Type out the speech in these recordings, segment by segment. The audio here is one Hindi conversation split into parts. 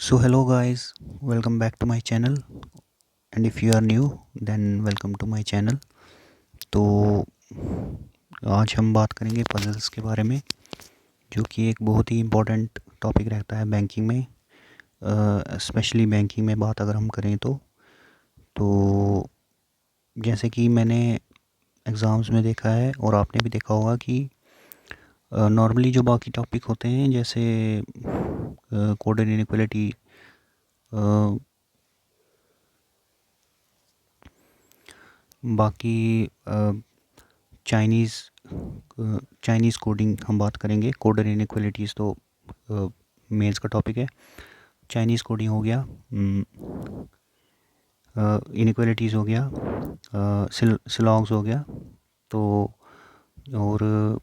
So hello guys, welcome back to my channel and if you are new then welcome to my channel। तो आज हम बात करेंगे पजल्स के बारे में, जो कि एक बहुत ही इम्पोर्टेंट टॉपिक रहता है बैंकिंग में। स्पेशली बैंकिंग में बात अगर हम करें तो जैसे कि मैंने एग्ज़ाम्स में देखा है और आपने भी देखा होगा कि नॉर्मली जो बाकी टॉपिक होते हैं जैसे कोडेड इनइक्वालिटी, बाकी चाइनीज़ चाइनीज़ कोडिंग हम बात करेंगे। कोडर इनइक्वालिटीज़ तो मेंस का टॉपिक है। चाइनीज़ कोडिंग हो गया, इनइक्वालिटीज़ हो गया, सिलॉग्स हो गया। तो और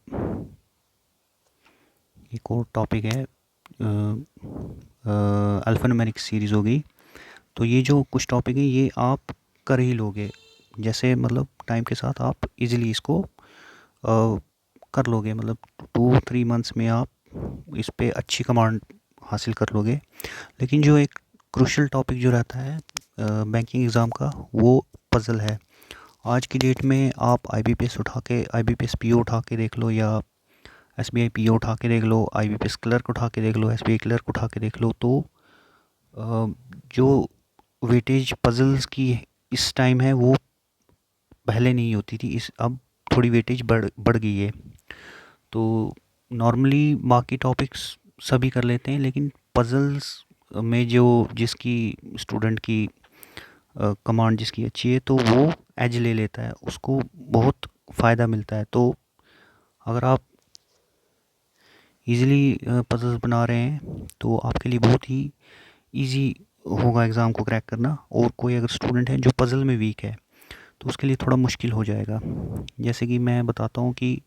एक और टॉपिक है अल्फ़ान्यूमेरिक सीरीज़ हो गई। तो ये जो कुछ टॉपिक हैं ये आप कर ही लोगे, जैसे मतलब टाइम के साथ आप इजीली इसको कर लोगे, मतलब 2-3 मंथ्स में आप इस पे अच्छी कमांड हासिल कर लोगे। लेकिन जो एक क्रूशल टॉपिक जो रहता है बैंकिंग एग्ज़ाम का, वो पज़ल है। आज की डेट में आप आईबीपीएस उठा के, आईबीपीएस पीओ उठा के देख लो, या एसबीआई पीओ उठा के देख लो, आईबीपीएस क्लर्क उठा के देख लो, एसबीआई क्लर्क उठा के देख लो, तो जो वेटेज पज़ल्स की इस टाइम है वो पहले नहीं होती थी। इस अब थोड़ी वेटेज बढ़ बढ़ गई है। तो नॉर्मली बाकी टॉपिक्स सभी कर लेते हैं, लेकिन पज़ल्स में जो जिसकी स्टूडेंट की कमांड जिसकी अच्छी है तो वो एज ले लेता है, उसको बहुत फ़ायदा मिलता है। तो अगर आप इजीली पज़ल्स बना रहे हैं तो आपके लिए बहुत ही इजी होगा एग्ज़ाम को क्रैक करना। और कोई अगर स्टूडेंट है जो पज़ल में वीक है तो उसके लिए थोड़ा मुश्किल हो जाएगा। जैसे कि मैं बताता हूँ कि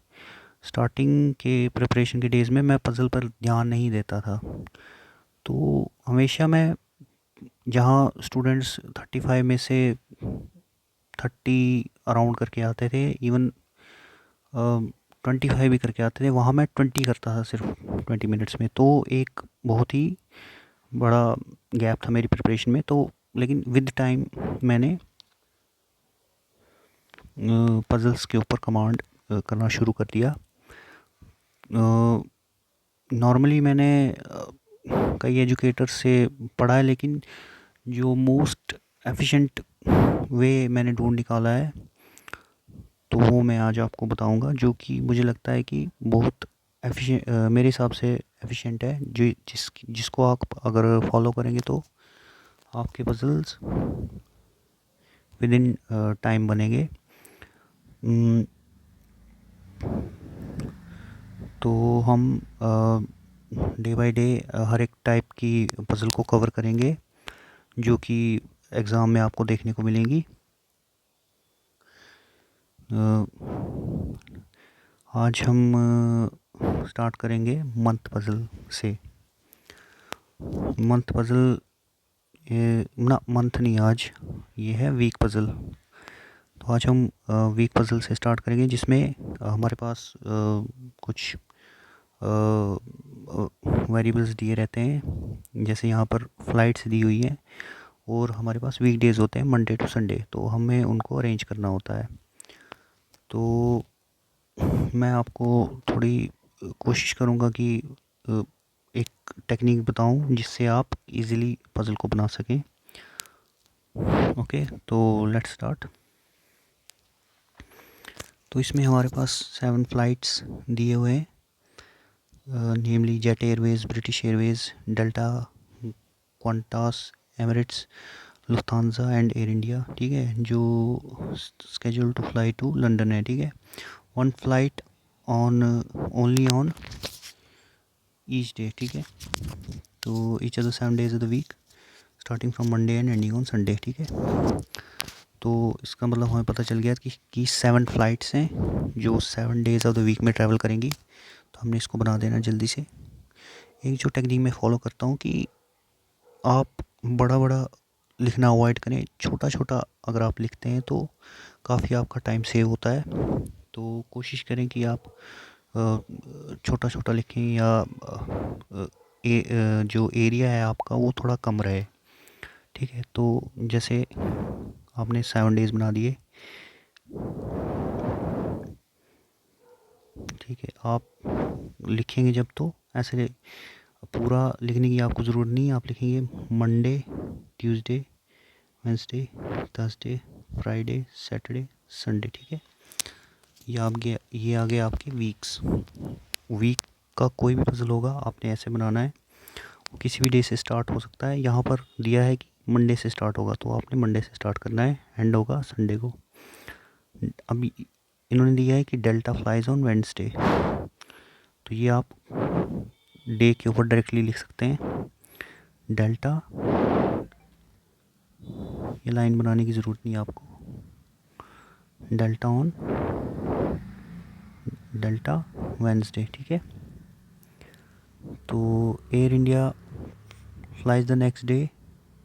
स्टार्टिंग के प्रिपरेशन के डेज़ में मैं पज़ल पर ध्यान नहीं देता था। तो हमेशा मैं, जहाँ स्टूडेंट्स 35 में से 30 अराउंड करके आते थे, इवन 25 भी करके आते थे, वहाँ मैं 20 करता था सिर्फ 20 मिनट्स में। तो एक बहुत ही बड़ा गैप था मेरी प्रिपरेशन में। तो लेकिन विद टाइम मैंने पजल्स के ऊपर कमांड करना शुरू कर दिया। नॉर्मली मैंने कई एजुकेटर्स से पढ़ा है, लेकिन जो मोस्ट एफिशिएंट वे मैंने ढूंढ निकाला है तो वो मैं आज आपको बताऊंगा, जो कि मुझे लगता है कि बहुत एफिशिएंट, मेरे हिसाब से एफिशिएंट है, जो जिसको आप अगर फॉलो करेंगे तो आपके पजल्स विद इन टाइम बनेंगे। तो हम डे बाय डे हर एक टाइप की पज़ल को कवर करेंगे जो कि एग्ज़ाम में आपको देखने को मिलेंगी। आज हम स्टार्ट करेंगे मंथ पज़ल से। मंथ पज़ल, ना मंथ नहीं, आज ये है वीक पज़ल। तो आज हम वीक पज़ल से स्टार्ट करेंगे, जिसमें हमारे पास कुछ वेरिएबल्स दिए रहते हैं। जैसे यहाँ पर फ़्लाइट्स दी हुई है और हमारे पास वीक डेज़ होते हैं मंडे टू संडे, तो हमें उनको अरेंज करना होता है। तो मैं आपको थोड़ी कोशिश करूँगा कि एक टेक्निक बताऊँ जिससे आप इजीली पज़ल को बना सकें। ओके, तो लेट्स स्टार्ट। तो इसमें हमारे पास 7 फ़्लाइट्स दिए हुए हैं, namely Jet Airways, British Airways, Delta, Qantas, Emirates, Lufthansa and Air India. ठीक है, जो schedule to fly to London है। ठीक है, one flight on only on each day. ठीक है, तो each of the 7 days of the week starting from Monday and ending on Sunday. ठीक है, तो इसका मतलब हमें पता चल गया कि 7 फ्लाइट्स हैं जो 7 डेज़ ऑफ द वीक में ट्रैवल करेंगी। तो हमने इसको बना देना जल्दी से। एक जो टेक्निक मैं फॉलो करता हूँ कि आप बड़ा बड़ा लिखना अवॉइड करें, छोटा छोटा अगर आप लिखते हैं तो काफ़ी आपका टाइम सेव होता है। तो कोशिश करें कि आप छोटा छोटा लिखें, या जो एरिया है आपका वो थोड़ा कम रहे, ठीक है। तो जैसे आपने 7 डेज़ बना दिए, ठीक है। आप लिखेंगे जब तो ऐसे पूरा लिखने की आपको ज़रूरत नहीं है, आप लिखेंगे Monday, Tuesday, Wednesday, Thursday, Friday, Saturday, Sunday, ठीक है। ये आ गए आपके वीक्स। वीक का कोई भी पज़ल होगा आपने ऐसे बनाना है, वो किसी भी डे से स्टार्ट हो सकता है। यहाँ पर दिया है कि मंडे से स्टार्ट होगा, तो आपने मंडे से स्टार्ट करना है, एंड होगा संडे को। अभी इन्होंने दिया है कि डेल्टा फ्लाइज ऑन वेंसडे, तो ये आप डे के ऊपर डायरेक्टली लिख सकते हैं डेल्टा, ये लाइन बनाने की ज़रूरत नहीं है आपको, डेल्टा ऑन डेल्टा वेंसडे, ठीक है। तो Air India flies the next day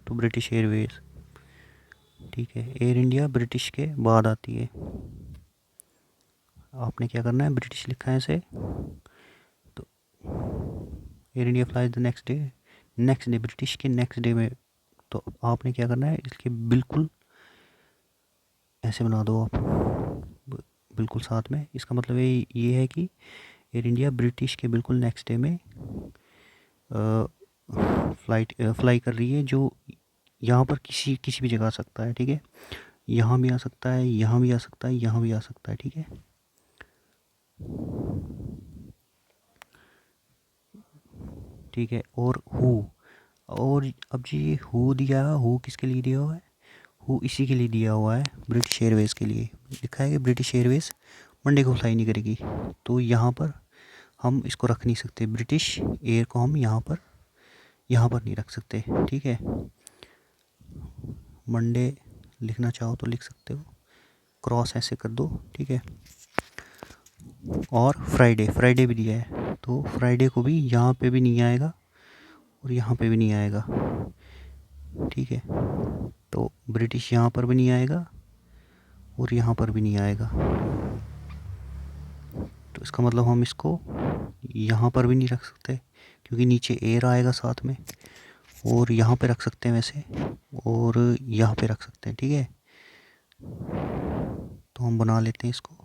to British Airways, ठीक है। एयर इंडिया ब्रिटिश के बाद आती है, आपने क्या करना है, ब्रिटिश लिखा है इसे, तो Air India flies the next day British के नेक्स्ट डे में, तो आपने क्या करना है, इसके बिल्कुल ऐसे बना दो आप, बिल्कुल साथ में। इसका मतलब ये है कि एयर इंडिया ब्रिटिश के बिल्कुल नेक्स्ट डे में फ्लाई कर रही है, जो यहाँ पर किसी किसी भी जगह आ सकता है, ठीक है। यहाँ भी आ सकता है, यहाँ भी आ सकता है, यहाँ भी आ सकता है, ठीक है। ठीक है, और अब जी ये हु दिया है, हु किसके लिए दिया हुआ है, हु इसी के लिए दिया हुआ है, ब्रिटिश एयरवेज़ के लिए लिखा है कि ब्रिटिश एयरवेज़ मंडे को फ्लाई नहीं करेगी। तो यहाँ पर हम इसको रख नहीं सकते, ब्रिटिश एयर को हम यहाँ पर नहीं रख सकते, ठीक है। मंडे लिखना चाहो तो लिख सकते हो, क्रॉस ऐसे कर दो, ठीक है। और फ्राइडे भी दिया है, तो फ्राइडे को भी यहाँ पे भी नहीं आएगा और यहाँ पे भी नहीं आएगा, ठीक है। तो ब्रिटिश यहाँ पर भी नहीं आएगा और यहाँ पर भी नहीं आएगा, तो इसका मतलब हम इसको यहाँ पर भी नहीं रख सकते क्योंकि नीचे एयर आएगा साथ में, और यहाँ पे रख सकते हैं वैसे, और यहाँ पे रख सकते हैं, ठीक है। तो हम बना लेते हैं इसको,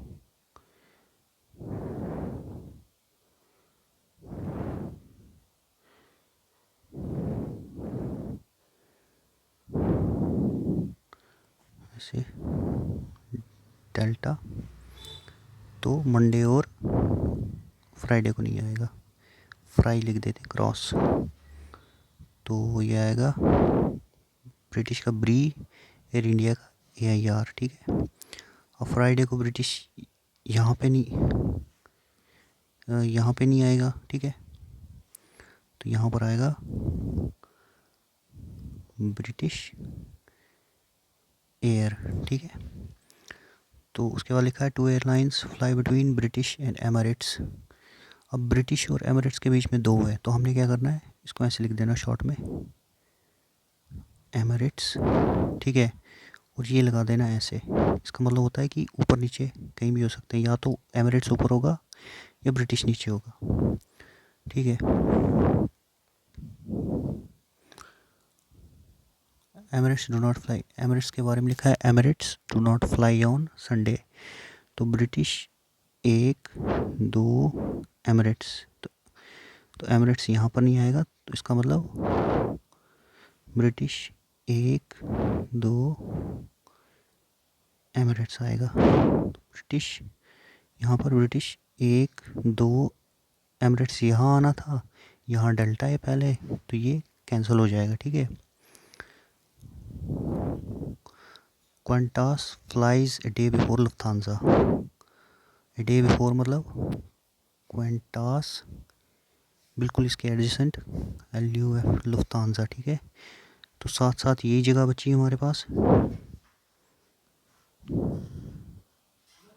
ऐसे डेल्टा, तो मंडे और फ्राइडे को नहीं आएगा, फ्राई लिख देते हैं क्रॉस, तो ये आएगा ब्रिटिश का ब्री, एयर इंडिया का AIR, ठीक है। और फ्राइडे को ब्रिटिश यहाँ पे नहीं आएगा, ठीक है। तो यहाँ पर आएगा ब्रिटिश एयर, ठीक है। तो उसके बाद लिखा है 2 airlines fly between British and Emirates. अब ब्रिटिश और एमिरेट्स के बीच में 2 है, तो हमने क्या करना है, इसको ऐसे लिख देना शॉर्ट में, एमिरेट्स, ठीक है। और ये लगा देना ऐसे, इसका मतलब होता है कि ऊपर नीचे कहीं भी हो सकते हैं, या तो एमिरेट्स ऊपर होगा या ब्रिटिश नीचे होगा, ठीक है। Emirates do not fly, Emirates के बारे में लिखा है Emirates do not fly on Sunday, तो ब्रिटिश 1 2 एमिरेट्स, तो एमिरेट्स यहाँ पर नहीं आएगा, तो इसका मतलब ब्रिटिश 1 2 एमिरेट्स आएगा, तो ब्रिटिश यहाँ पर ब्रिटिश 1 2 एमिरेट्स यहाँ आना था, यहाँ डेल्टा है पहले, तो ये कैंसिल हो जाएगा, ठीक है। Qantas flies a day before Lufthansa, a day before मतलब क्वांटास बिल्कुल इसके एडजेसेंट LUF लुफ्थांसा, ठीक है। तो साथ साथ यही जगह बची है हमारे पास,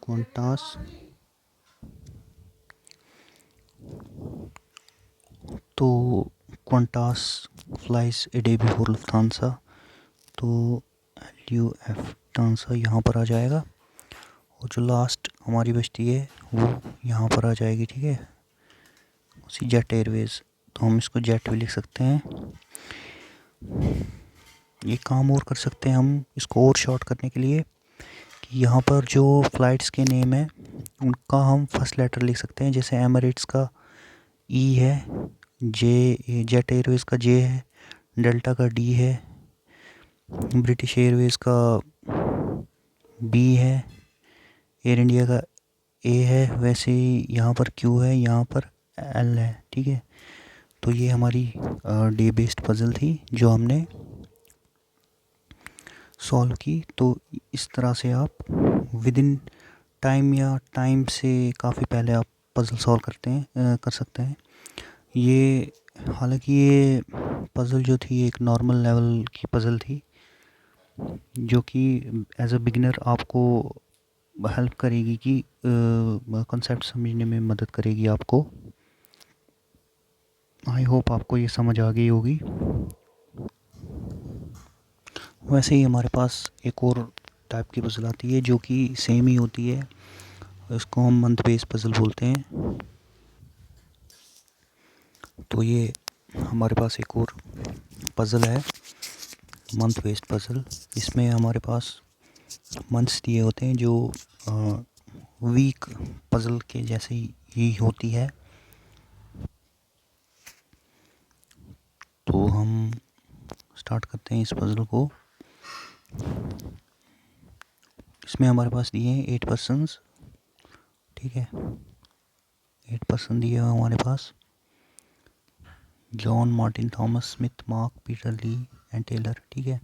क्वांटास, तो Qantas flies a day before Lufthansa, तो LUF लुफ्थांसा यहाँ पर आ जाएगा, और जो लास्ट हमारी बचती है वो यहाँ पर आ जाएगी, ठीक है, उसी जेट एयरवेज़। तो हम इसको जेट भी लिख सकते हैं। ये काम और कर सकते हैं हम इसको और शॉर्ट करने के लिए कि यहाँ पर जो फ़्लाइट्स के नेम है उनका हम फर्स्ट लेटर लिख सकते हैं। जैसे एमिरेट्स का ई है, जे जेट एयरवेज़ का जे है, डेल्टा का डी है, ब्रिटिश एयरवेज़ का बी है, एयर इंडिया का ए है, वैसे ही यहाँ पर क्यू है, यहाँ पर एल है। ठीक है, तो ये हमारी डे बेस्ड पज़ल थी जो हमने सॉल्व की। तो इस तरह से आप विद इन टाइम या टाइम से काफ़ी पहले आप पज़ल सॉल्व कर सकते हैं। ये हालांकि ये पज़ल जो थी एक नॉर्मल लेवल की पज़ल थी जो कि एज अ बिगिनर आपको हेल्प करेगी कि कॉन्सेप्ट समझने में मदद करेगी आपको। आई होप आपको ये समझ आ गई होगी। वैसे ही हमारे पास एक और टाइप की पज़ल आती है जो कि सेम ही होती है, इसको हम मंथ बेस्ड पज़ल बोलते हैं। तो ये हमारे पास एक और पज़ल है मंथ बेस्ड पज़ल। इसमें हमारे पास मंथ्स दिए होते हैं जो वीक पज़ल के जैसे ही होती है। तो हम स्टार्ट करते हैं इस पज़ल को। इसमें हमारे पास दिए हैं 8 पर्सन्स। ठीक है, 8 पर्सन दिए हुए हमारे पास, John, Martin, Thomas, Smith, Mark, Peter, Lee and Taylor. ठीक है,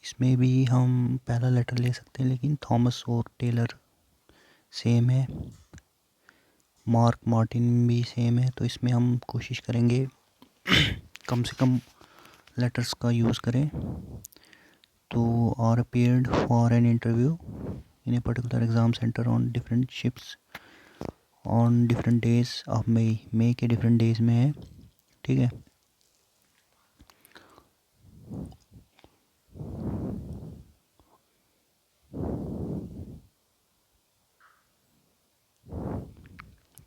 इसमें भी हम पहला लेटर ले सकते हैं लेकिन थॉमस और टेलर सेम है, मार्क मार्टिन भी सेम है। तो इसमें हम कोशिश करेंगे कम से कम लेटर्स का यूज़ करें। तो are appeared for an interview in a particular exam centre on different shifts on different days of May के डिफरेंट डेज में है। ठीक है,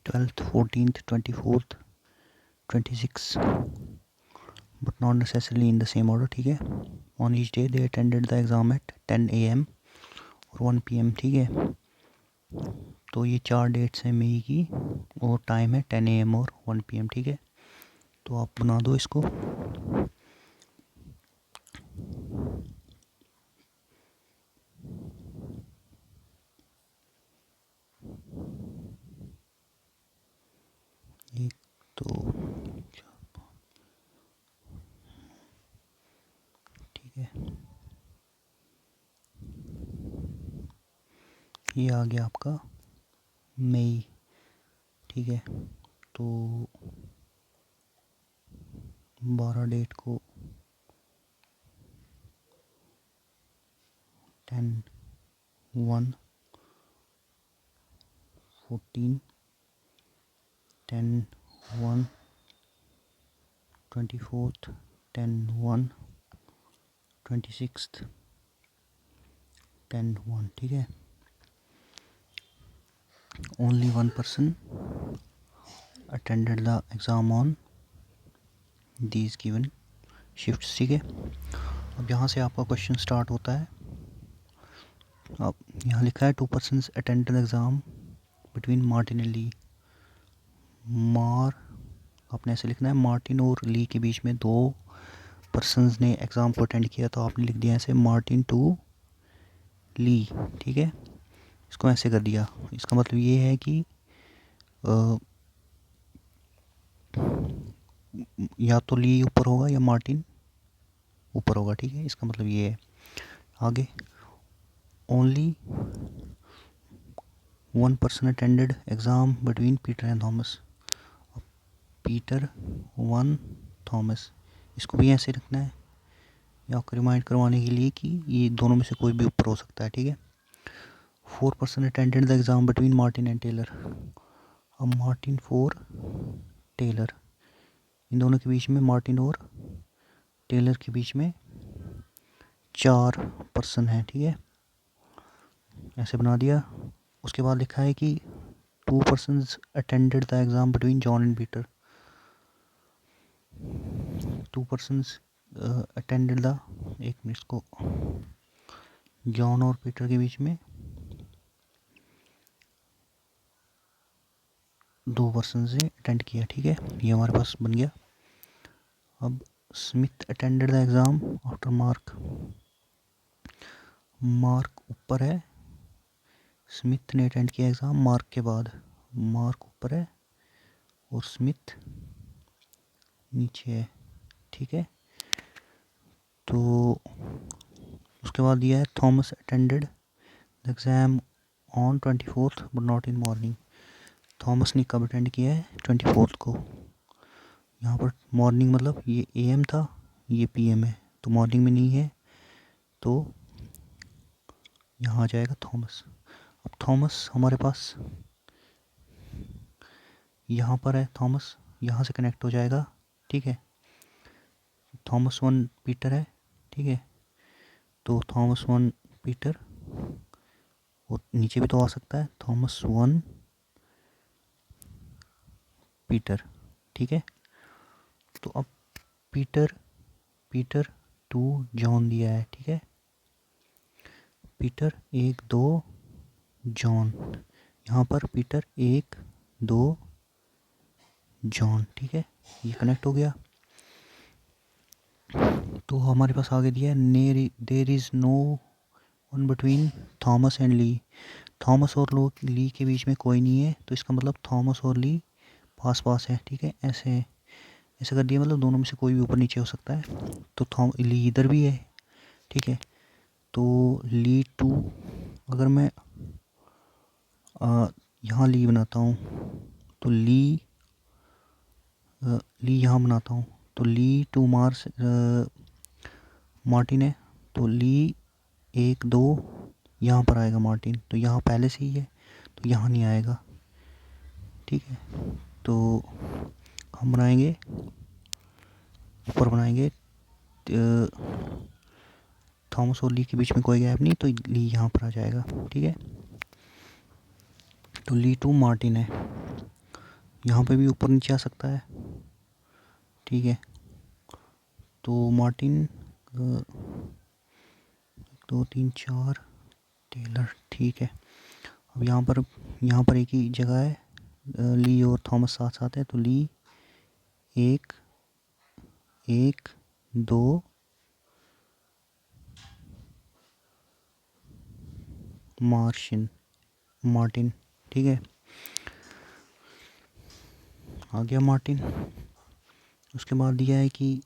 twelfth, 14th, 24th, 26 but not necessarily in the same order। ठीक है, on each day they attended the exam at 10 AM और 1 PM। ठीक है, तो ये 4 डेट्स हैं मई की और टाइम है 10 AM और 1 PM। ठीक है, तो आप बना दो इसको। एक तो ठीक है, ये आ गया आपका मई। ठीक है, तो 12 डेट को 10, 1, 14, 10, 1, 24th, 10, 1, 26th, 10, 1। ठीक है, only one person attended the exam on these given shifts. ठीक है, अब यहाँ से आपका क्वेश्चन स्टार्ट होता है। अब यहाँ लिखा है 2 persons attended exam between Martin and Lee. आपने ऐसे लिखना है, मार्टिन और ली के बीच में 2 पर्सन्स ने एग्ज़ाम को अटेंड किया, तो आपने लिख दिया ऐसे मार्टिन टू ली। ठीक है, इसको ऐसे कर दिया। इसका मतलब ये है कि या तो ली ऊपर होगा या मार्टिन ऊपर होगा। ठीक है, इसका मतलब ये है। आगे, only 1 person attended exam between Peter and Thomas. Peter 1, Thomas, इसको भी ऐसे रखना है या आपको रिमाइंड करवाने के लिए कि ये दोनों में से कोई भी ऊपर हो सकता है। ठीक है, 4 person attended the exam between Martin and Taylor. अब मार्टिन 4, टेलर, इन दोनों के बीच में, मार्टिन और टेलर के बीच में 4 पर्सन हैं। ठीक है, ऐसे बना दिया। उसके बाद लिखा है कि 2 persons attended the exam between John and Peter. To persons attended the, एक मिनट को, जॉन और पीटर के बीच में दो पर्सन से अटेंड किया, ठीक है, ये हमारे पास बन गया। अब Smith attended the exam after mark, mark ऊपर है, स्मिथ ने अटेंड किया एग्ज़ाम मार्क के बाद, मार्क ऊपर है और स्मिथ नीचे है, ठीक है। तो उसके बाद दिया है Thomas attended the exam on 24th but not in morning, Thomas ने कब अटेंड किया है 24th को, यहाँ पर मॉर्निंग मतलब ये AM था, ये PM है, तो मॉर्निंग में नहीं है, तो यहाँ आ जाएगा थॉमस। अब थॉमस हमारे पास यहाँ पर है, थॉमस यहाँ से कनेक्ट हो जाएगा, ठीक है, थॉमस वन पीटर है, ठीक है, तो थॉमस वन पीटर, और नीचे भी तो आ सकता है थॉमस वन पीटर, ठीक है। तो अब पीटर, पीटर टू जॉन दिया है, ठीक है, पीटर 1 2 जॉन, यहाँ पर पीटर 1 2 जॉन, ठीक है, ये कनेक्ट हो गया। तो हमारे पास आगे दिया है there is no one between Thomas and Lee, Thomas और ली के बीच में कोई नहीं है, तो इसका मतलब थॉमस और ली पास पास है, ठीक है, ऐसे ऐसे कर दिया, मतलब दोनों में से कोई भी ऊपर नीचे हो सकता है, तो ली इधर भी है, ठीक है, तो ली टू, अगर मैं यहाँ ली बनाता हूँ, तो ली यहाँ बनाता हूँ, तो ली टू मार्टिन है, तो ली 1 2 यहाँ पर आएगा मार्टिन, तो यहाँ पहले से ही है, तो यहाँ नहीं आएगा, ठीक है। तो हम बनाएंगे, ऊपर बनाएंगे थॉमस और ली के बीच में कोई गैप नहीं, तो ली यहाँ पर आ जाएगा, ठीक है। तो ली टू मार्टिन है, यहाँ पे भी ऊपर नीचे आ सकता है, ठीक है, तो मार्टिन 2 3 4 टेलर, ठीक है। अब यहाँ पर एक ही जगह है, ली और थॉमस साथ साथ है, तो ली 1 1 2 मार्टिन, ठीक है, आ गया मार्टिन। उसके बाद दिया है कि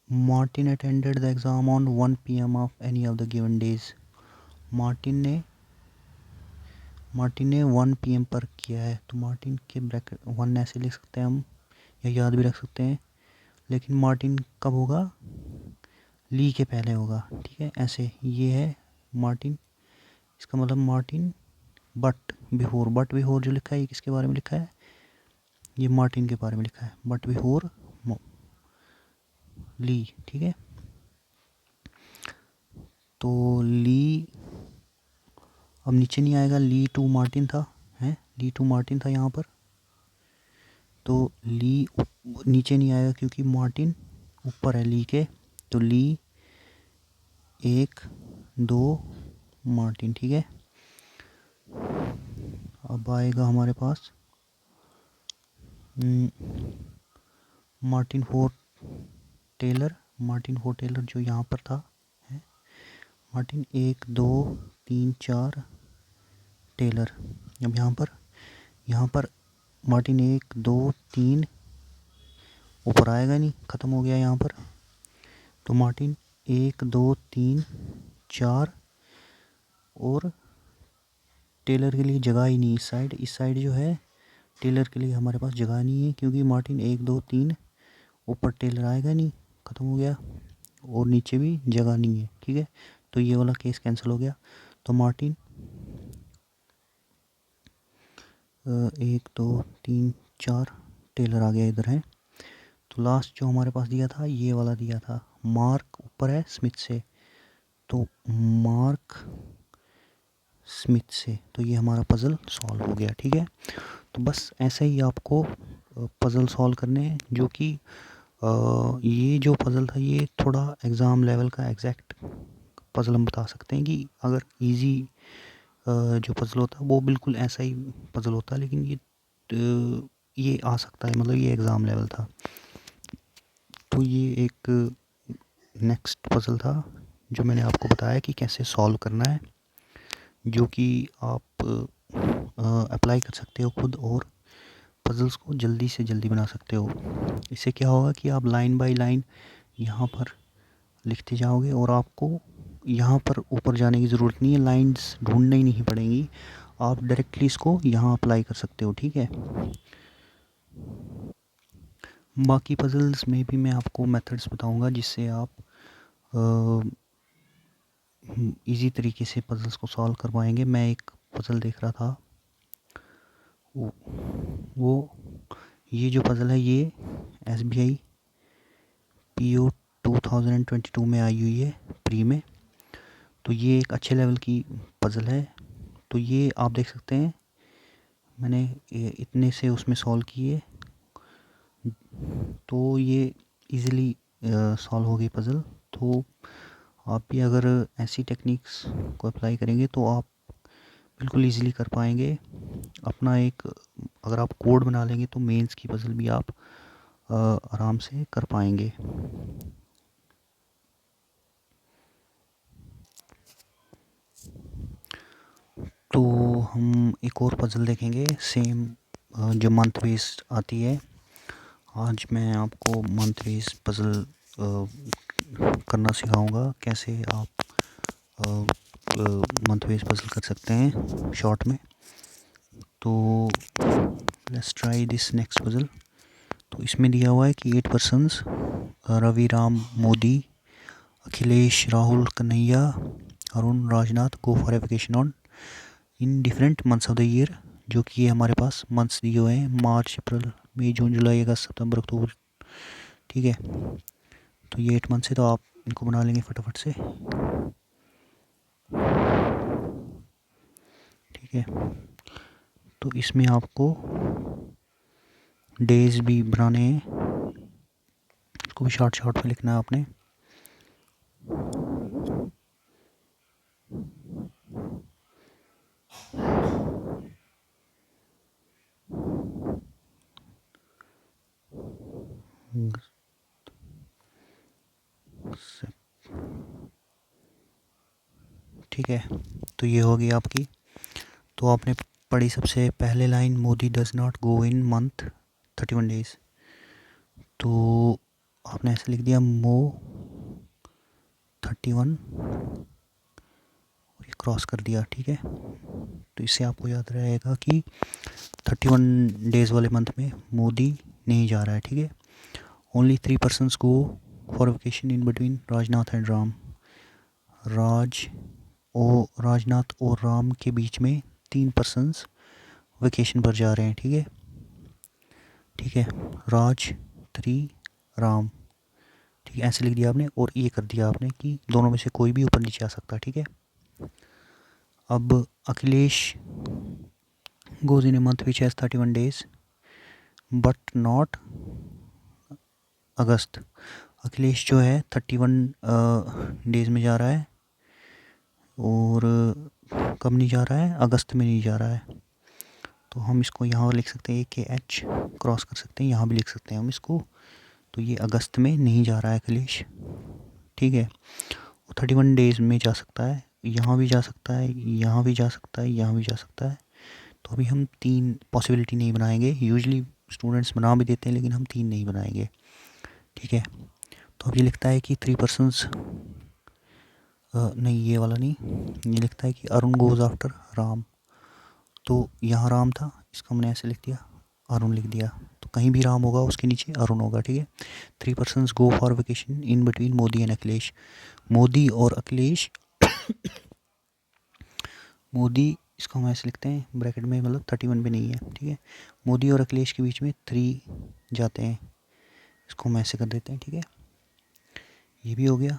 Martin attended the exam on 1 PM of any of the given days, Martin ने 1 PM पर किया है, तो मार्टिन के ब्रैकेट 1 ऐसे लिख सकते हैं हम, या याद भी रख सकते हैं, लेकिन मार्टिन कब होगा, ली के पहले होगा, ठीक है, ऐसे, ये है मार्टिन, इसका मतलब मार्टिन बट बिफोर जो लिखा है ये किसके बारे में लिखा है, ये मार्टिन के बारे में लिखा है, बट बिफोर ली, ठीक है। तो ली अब नीचे नहीं आएगा, ली टू मार्टिन था, है ली टू मार्टिन था यहाँ पर, तो ली नीचे नहीं आएगा क्योंकि मार्टिन ऊपर है ली के, तो ली 1 2 मार्टिन, ठीक है। अब आएगा हमारे पास मार्टिन फोर टेलर जो यहाँ पर था, है मार्टिन 1 2 3 4 टेलर। अब यहाँ पर मार्टिन 1 2 3 ऊपर आएगा नहीं, ख़त्म हो गया यहाँ पर, तो मार्टिन 1 2 3 4, और टेलर के लिए जगह ही नहीं, इस साइड जो है टेलर के लिए हमारे पास जगह नहीं है, क्योंकि मार्टिन 1 2 3 ऊपर टेलर आएगा नहीं, ख़त्म हो गया, और नीचे भी जगह नहीं है, ठीक है, तो ये वाला केस कैंसिल हो गया। तो मार्टिन 1 2 3 4 टेलर आ गया इधर है। तो लास्ट जो हमारे पास दिया था ये वाला दिया था, मार्क ऊपर है स्मिथ से, तो मार्क स्मिथ से, तो ये हमारा पज़ल सॉल्व हो गया, ठीक है। तो बस ऐसे ही आपको पज़ल सॉल्व करने हैं, जो कि ये जो पज़ल था ये थोड़ा एग्ज़ाम लेवल का एग्जैक्ट पज़ल हम बता सकते हैं कि अगर इजी जो पज़ल होता है वो बिल्कुल ऐसा ही पज़ल होता है, लेकिन ये आ सकता है, मतलब ये एग्ज़ाम लेवल था। तो ये एक नेक्स्ट पज़ल था जो मैंने आपको बताया कि कैसे सॉल्व करना है, जो कि आप अप्लाई कर सकते हो खुद और पज़ल्स को जल्दी से जल्दी बना सकते हो। इससे क्या होगा कि आप लाइन बाय लाइन यहाँ पर लिखते जाओगे और आपको यहाँ पर ऊपर जाने की ज़रूरत नहीं है, लाइंस ढूंढनी नहीं पड़ेंगी, आप डायरेक्टली इसको यहाँ अप्लाई कर सकते हो। ठीक है, बाकी पज़ल्स में भी मैं आपको मेथड्स बताऊंगा जिससे आप इजी तरीके से पज़ल्स को सॉल्व कर पाएंगे। मैं एक पज़ल देख रहा था, वो ये जो पज़ल है ये SBI PO 2022 में आई हुई है प्री में। तो ये एक अच्छे लेवल की पज़ल है। तो ये आप देख सकते हैं मैंने इतने से उसमें सॉल्व किए, तो ये इजीली सॉल्व हो गई पज़ल। तो आप भी अगर ऐसी टेक्निक्स को अप्लाई करेंगे तो आप बिल्कुल इजीली कर पाएंगे अपना एक, अगर आप कोड बना लेंगे तो मेंस की पज़ल भी आप आराम से कर पाएंगे। तो हम एक और पज़ल देखेंगे सेम जो मंथ बेस्ड आती है। आज मैं आपको मंथ बेस्ड पज़ल करना सिखाऊंगा, कैसे आप मंथ बेस्ड पज़ल कर सकते हैं शॉर्ट में। तो let's try this next puzzle. तो इसमें दिया हुआ है कि 8 persons Ravi Ram Modi Akhilesh Rahul Kanhaiya Arun Rajnath go for a vacation on in different months of the year, जो कि ये हमारे पास मंथ्स दिए हुए हैं मार्च अप्रैल मई जून जुलाई अगस्त सितंबर अक्टूबर। ठीक है, तो ये 8 मंथ से, तो आप इनको बना लेंगे फटाफट से। ठीक है, तो इसमें आपको डेज भी बनाने हैं, इसको भी शॉर्ट शॉर्ट में लिखना है आपने। ठीक है, तो ये होगी आपकी। तो आपने पढ़ी सबसे पहले line, Modi does not go in month 31 days. तो आपने ऐसे लिख दिया मो 31 और ये क्रॉस कर दिया। ठीक है, तो इससे आपको याद रहेगा कि 31 डेज़ वाले मंथ में मोदी नहीं जा रहा है। ठीक है, only 3 persons go for vacation in between Rajnath and Ram. Rajnath और राम के बीच में 3 पर्सन्स वेकेशन पर जा रहे हैं। ठीक है, ठीक है, राज 3 राम। ठीक है, ऐसे लिख दिया आपने और ये कर दिया आपने कि दोनों में से कोई भी ऊपर नीचे आ सकता है। ठीक है, अब Akhilesh goes in a month which has 31 days but not August. Akhilesh जो है 31 डेज में जा रहा है, और कब नहीं जा रहा है, अगस्त में नहीं जा रहा है। तो हम इसको यहाँ लिख सकते हैं कि एच क्रॉस कर सकते हैं, यहाँ भी लिख सकते हैं हम इसको। तो ये अगस्त में नहीं जा रहा है अखिलेश। ठीक है, 31 डेज में जा सकता है, यहाँ भी जा सकता है, यहाँ भी जा सकता है, यहाँ भी जा सकता है। तो अभी हम 3 पॉसिबिलिटी नहीं बनाएंगे, यूजली स्टूडेंट्स बना भी देते हैं लेकिन हम 3 नहीं बनाएंगे। ठीक है, तो अब ये लिखता है कि 3 पर्सन्स, नहीं ये वाला नहीं, ये लिखता है कि अरुण गोज आफ्टर राम। तो यहाँ राम था, इसको हमने ऐसे लिख दिया, अरुण लिख दिया। तो कहीं भी राम होगा उसके नीचे अरुण होगा। ठीक है, 3 persons go for vacation in between Modi and Akhilesh. Modi और अखिलेश, मोदी इसको हम ऐसे लिखते हैं ब्रैकेट में, मतलब 31 पे नहीं है। ठीक है, मोदी और अखिलेश के बीच में 3 जाते हैं, इसको हम ऐसे कर देते हैं। ठीक है, ये भी हो गया।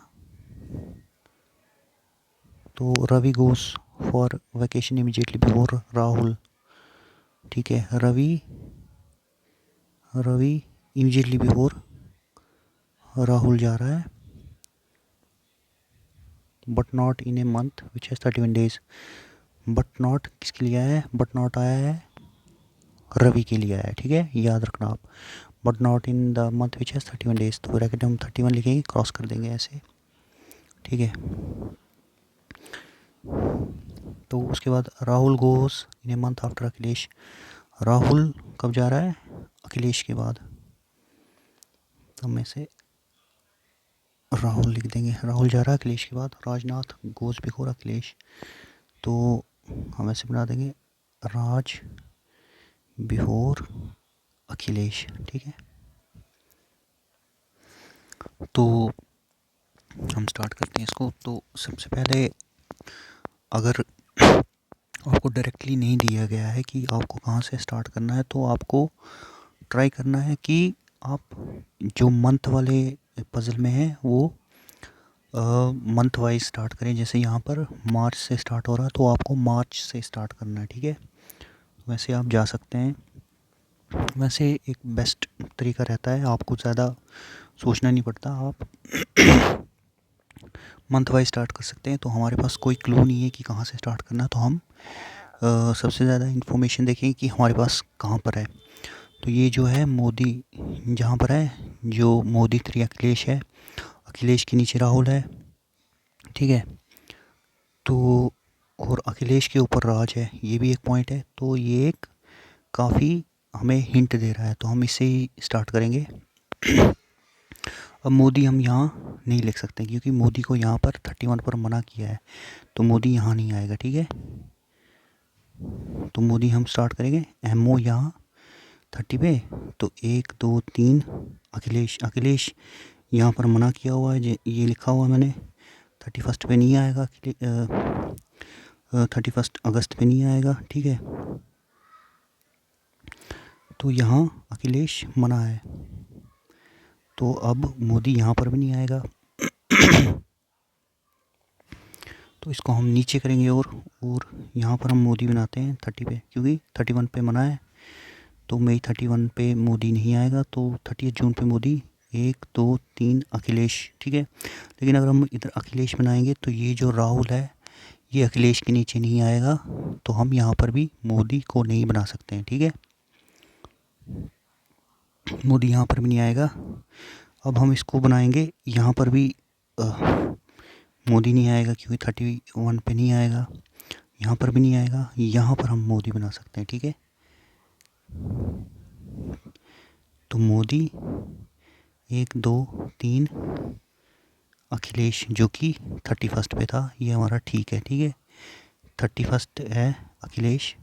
तो Ravi goes for vacation immediately before Rahul. ठीक है, रवि इमीडिएटली बिफोर राहुल जा रहा है, but not in a month which has 31 days. But not किसके लिए आया है? बट नॉट आया है रवि के लिए आया है, ठीक है, याद रखना आप। But not in the month which has 31 days, तो ब्रैकेट हम 31 लिखेंगे, क्रॉस कर देंगे ऐसे, ठीक है। तो उसके बाद Rahul goes in a month after Akhilesh. Rahul कब जा रहा है? अखिलेश के बाद। तो हम ऐसे राहुल लिख देंगे, राहुल जा रहा है अखिलेश के बाद। राजनाथ गोज बिफोर अखिलेश, तो हम ऐसे बना देंगे राज बिफोर अखिलेश, ठीक है। तो हम स्टार्ट करते हैं इसको। तो सबसे पहले अगर आपको डायरेक्टली नहीं दिया गया है कि आपको कहाँ से स्टार्ट करना है, तो आपको ट्राई करना है कि आप जो मंथ वाले पज़ल में है वो मंथ वाइज स्टार्ट करें। जैसे यहाँ पर मार्च से स्टार्ट हो रहा है, तो आपको मार्च से स्टार्ट करना है, ठीक है। वैसे आप जा सकते हैं। वैसे एक बेस्ट तरीका रहता है, आपको ज़्यादा सोचना नहीं पड़ता, आप मंथ वाइज स्टार्ट कर सकते हैं। तो हमारे पास कोई क्लू नहीं है कि कहाँ से स्टार्ट करना है, तो हम सबसे ज़्यादा इन्फॉर्मेशन देखें कि हमारे पास कहाँ पर है। तो ये जो है मोदी जहाँ पर है, जो मोदी 3 अखिलेश है, अखिलेश के नीचे राहुल है, ठीक है। तो और अखिलेश के ऊपर राज है, ये भी एक पॉइंट है। तो ये एक काफ़ी हमें हिंट दे रहा है, तो हम इसे ही स्टार्ट करेंगे। अब मोदी हम यहाँ नहीं लिख सकते क्योंकि मोदी को यहाँ पर 31 पर मना किया है, तो मोदी यहाँ नहीं आएगा, ठीक है। तो मोदी हम स्टार्ट करेंगे एमओ यहाँ 30 पे। तो 1 2 3 अखिलेश, अखिलेश यहाँ पर मना किया हुआ है, ये लिखा हुआ है मैंने। 31 पे नहीं आएगा, 31 अगस्त पे नहीं आएगा, ठीक है। तो यहाँ अखिलेश मना है, तो अब मोदी यहाँ पर भी नहीं आएगा। तो इसको हम नीचे करेंगे और यहाँ पर हम मोदी बनाते हैं 30 पे, क्योंकि 31 पे मना है। तो मई 31 पे मोदी नहीं आएगा, तो 30 जून पे मोदी। 1 2 3 अखिलेश, ठीक है। लेकिन अगर हम इधर अखिलेश बनाएंगे तो ये जो राहुल है ये अखिलेश के नीचे नहीं आएगा, तो हम यहाँ पर भी मोदी को नहीं बना सकते हैं, ठीक है। मोदी यहाँ पर भी नहीं आएगा। अब हम इसको बनाएंगे, यहाँ पर भी मोदी नहीं आएगा क्योंकि 31 पे नहीं आएगा, यहाँ पर भी नहीं आएगा, यहाँ पर हम मोदी बना सकते हैं, ठीक है। तो मोदी 1 2 3 अखिलेश जो कि 31 पे था, ये हमारा ठीक है, ठीक है। 31 है अखिलेश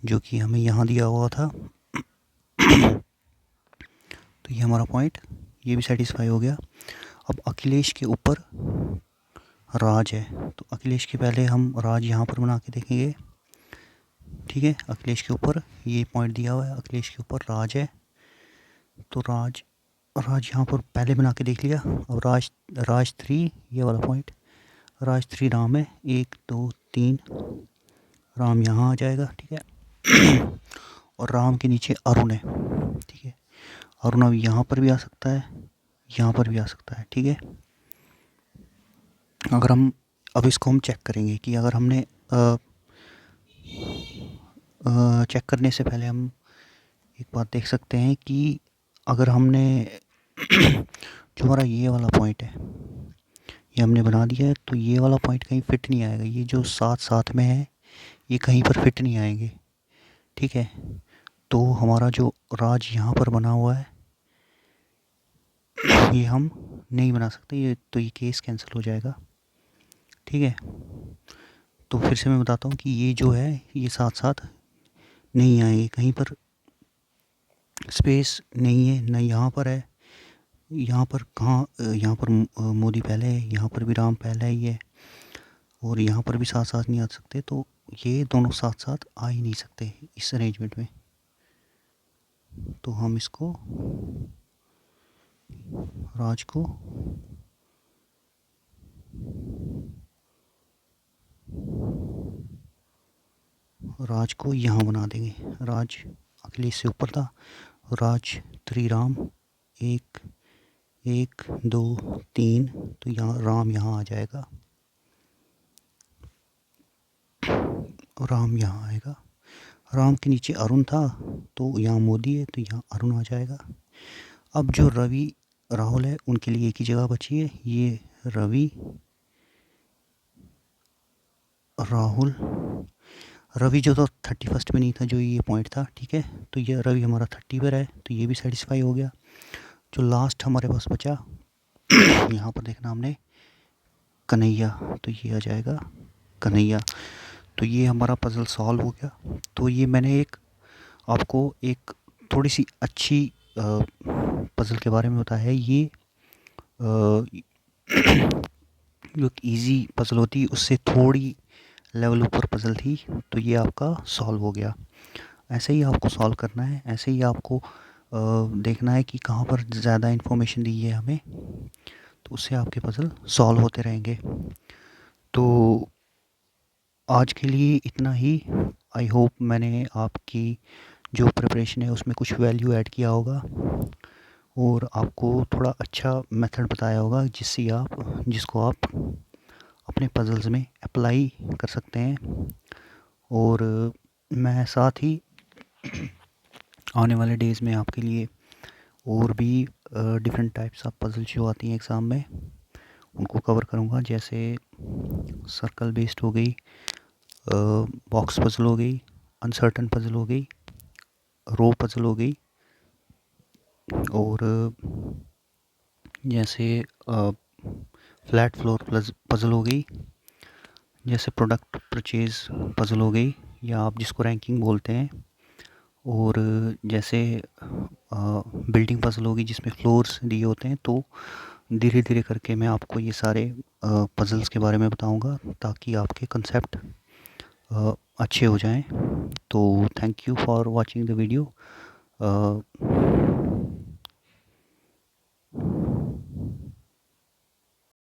जो कि हमें यहाँ दिया हुआ था। तो ये हमारा पॉइंट, ये भी सेटिस्फाई हो गया। अब अखिलेश के ऊपर राज है, तो अखिलेश के पहले हम राज यहाँ पर बना के देखेंगे, ठीक है। अखिलेश के ऊपर ये पॉइंट दिया हुआ है, अखिलेश के ऊपर राज है, तो राज यहाँ पर पहले बना के देख लिया। अब राज 3, ये वाला पॉइंट, राज 3 राम है। 1 2 3 राम यहाँ आ जाएगा, ठीक है। और राम के नीचे अरुण है, ठीक है। अरुण अब यहाँ पर भी आ सकता है, यहाँ पर भी आ सकता है, ठीक है। अगर हम अब इसको हम चेक करेंगे कि अगर हमने चेक करने से पहले हम एक बात देख सकते हैं कि अगर हमने जो हमारा ये वाला पॉइंट है ये हमने बना दिया है, तो ये वाला पॉइंट कहीं फिट नहीं आएगा। ये जो साथ साथ में है ये कहीं पर फिट नहीं आएंगे, ठीक है। तो हमारा जो राज यहाँ पर बना हुआ है ये हम नहीं बना सकते, ये तो ये केस कैंसिल हो जाएगा, ठीक है। तो फिर से मैं बताता हूँ कि ये जो है ये साथ साथ नहीं आएंगे, कहीं पर स्पेस नहीं है, ना यहाँ पर है, यहाँ पर कहाँ, यहाँ पर मोदी पहले है, यहाँ पर भी राम पहले ही है, और यहाँ पर भी साथ साथ नहीं आ सकते। तो ये दोनों साथ साथ आ ही नहीं सकते इस अरेंजमेंट में। तो हम इसको राज को यहाँ बना देंगे। राज अखिलेश से ऊपर था, राज 3 राम 1 1 2 3, तो यहाँ राम यहाँ आ जाएगा, राम यहाँ आएगा। राम के नीचे अरुण था, तो यहाँ मोदी है, तो यहाँ अरुण आ जाएगा। अब जो रवि राहुल है उनके लिए एक ही जगह बची है, ये रवि राहुल। रवि जो तो 31 में नहीं था, जो ये पॉइंट था, ठीक है, तो ये रवि हमारा 30 पर है, तो ये भी सेटिस्फाई हो गया। जो लास्ट हमारे पास बचा यहाँ पर देखना हमने कन्हैया, तो ये आ जाएगा कन्हैया। तो ये हमारा पज़ल सॉल्व हो गया। तो ये मैंने आपको एक थोड़ी सी अच्छी पज़ल के बारे में बताया है। ये जो इजी पज़ल होती है उससे थोड़ी लेवल ऊपर पज़ल थी, तो ये आपका सॉल्व हो गया। ऐसे ही आपको सॉल्व करना है, ऐसे ही आपको देखना है कि कहाँ पर ज़्यादा इन्फॉर्मेशन दी है हमें, तो उससे आपके पज़ल सॉल्व होते रहेंगे। तो आज के लिए इतना ही। आई होप मैंने आपकी जो प्रिपरेशन है उसमें कुछ वैल्यू ऐड किया होगा और आपको थोड़ा अच्छा मेथड बताया होगा जिसको आप अपने पज़ल्स में अप्लाई कर सकते हैं। और मैं साथ ही आने वाले डेज़ में आपके लिए और भी डिफरेंट टाइप्स ऑफ पज़ल्स जो आती हैं एग्ज़ाम में उनको कवर करूँगा, जैसे सर्कल बेस्ड हो गई, बॉक्स पज़ल हो गई, अनसर्टन पज़ल हो गई, रो पज़ल हो गई, और जैसे फ्लैट फ्लोर पज़ल हो गई, जैसे प्रोडक्ट परचेज़ पज़ल हो गई, या आप जिसको रैंकिंग बोलते हैं, और जैसे बिल्डिंग पज़ल होगी जिसमें फ्लोर्स दिए होते हैं। तो धीरे धीरे करके मैं आपको ये सारे पज़ल्स के बारे में बताऊंगा ताकि आपके कंसेप्ट अच्छे हो जाएं। तो thank you for watching the video.